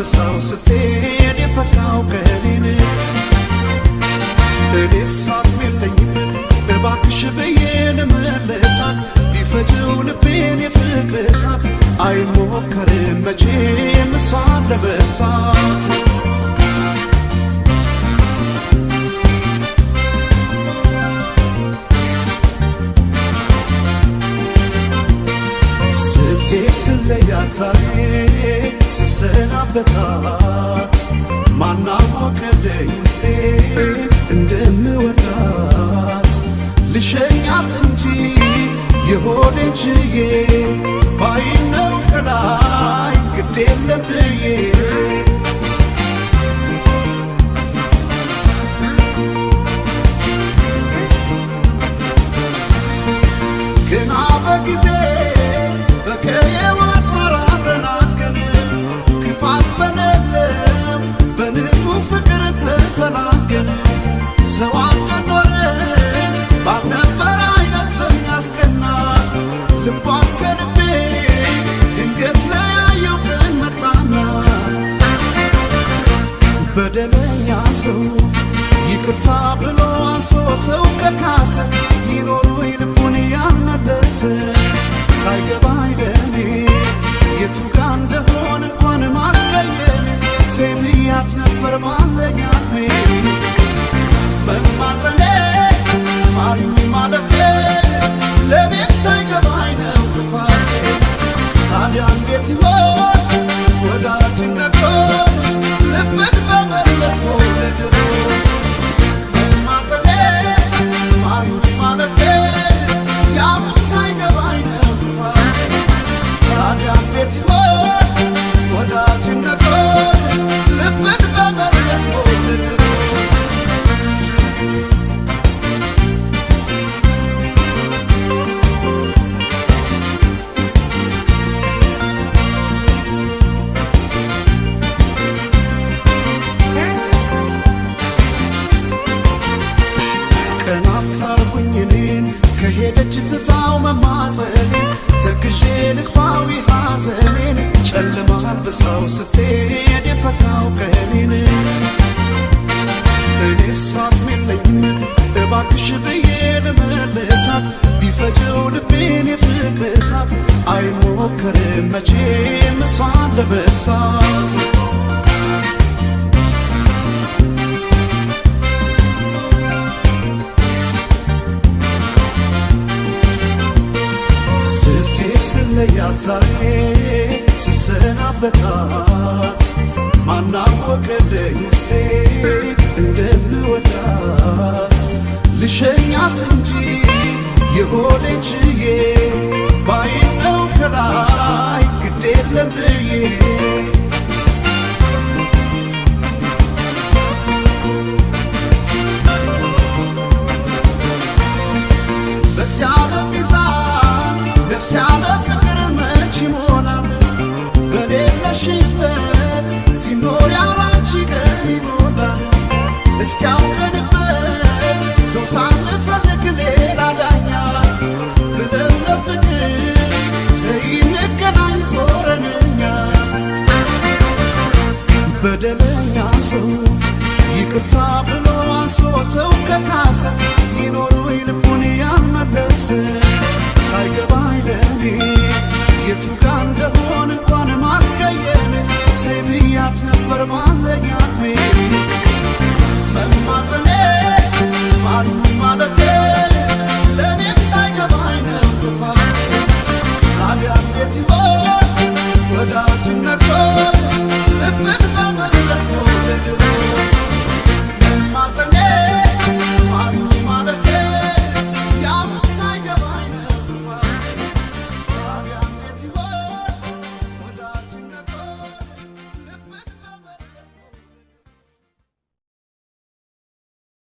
አልብሳው ስትሄድ የፈካው ቀኔን እኔስ አቅሜለኝም እባክሽ ብዬ ልመልሳት ቢፈጀው ልቤን የፍቅር እሳት አይሞከርም መቼም እሷን ለመርሳት ስለያታዬ ስሰናበታት ማናወቀልኝ ውስጤ እንደምወዳት ልሸኛት እንጂ የሆዴን ችዬ ባይነው ከላይ ግድ የለም ብዬ ግና በጊዜ ተፈላገን ተዋደን ኖረን ባልነበረ አይነት በሚያስቀና ልቧን ከልቤ ድንገት ለያየው ቀን መጣና በደለኛ ሰው ይቅርታ ብሎ አንሶ ሰው ከካሰ ይኖሩ ልቡን ያልመለሰ ሳይገባኝ ለኔ የቱ ጋ እንደሆነ እንኳን ማስቀየም ሴብያት ነበር ማለኛሜ መማፀኔ ማሪኝ ማለቴ ለቤት ሳይገባኝ ነው ጥፋቴ ታዲያ እንዴት ይሆን ወዳጅነቶ ልብን በመለስ መውደድሮ መማፀኔ ማሪኝ ማለቴ ያው ሳይገባኝ ነው ጥፋቴ ታዲያ እንዴት ይሆን ወዳጅነቶ ልብን በመለስ መውደድሮ ቀናት አርጉኝ እኔን ከሄደች ትታው መማፀኔን ተክዤ ልክፋዊ ሐዘኔን ጨለማ አልብሳው ስትሄድ የፈካው ቀኔን እኔስ አቅሜለኝም እባክሽ ብዬ ልመልሳት ቢፈጀው ልቤን የፍቅር እሳት አይሞከርም መቼም እሷን ለመርሳት ስለያታዬ ስሰናበታት ማናወቀልኝ ውስጤ እንደምወዳት ልሸኛት እንጂ የሆዴን ችዬ ባይነው ከላይ ግድ የለም ብዬ በዚያ በሚዛን ነፍስ ያለ ፍቅር መች ይሞላል በሌለሽበት ሲኖር ያላንቺ ቀን ይሞላል እስኪያውቀንበት ሰው ሳንፈልግ ሌላ ዳኛ ብለን ለፍቅር ስንገናኝ ዞረንኛ በደለኛ ሰው ይቅርታ ብሎ አንሶ ሰው ከካሰ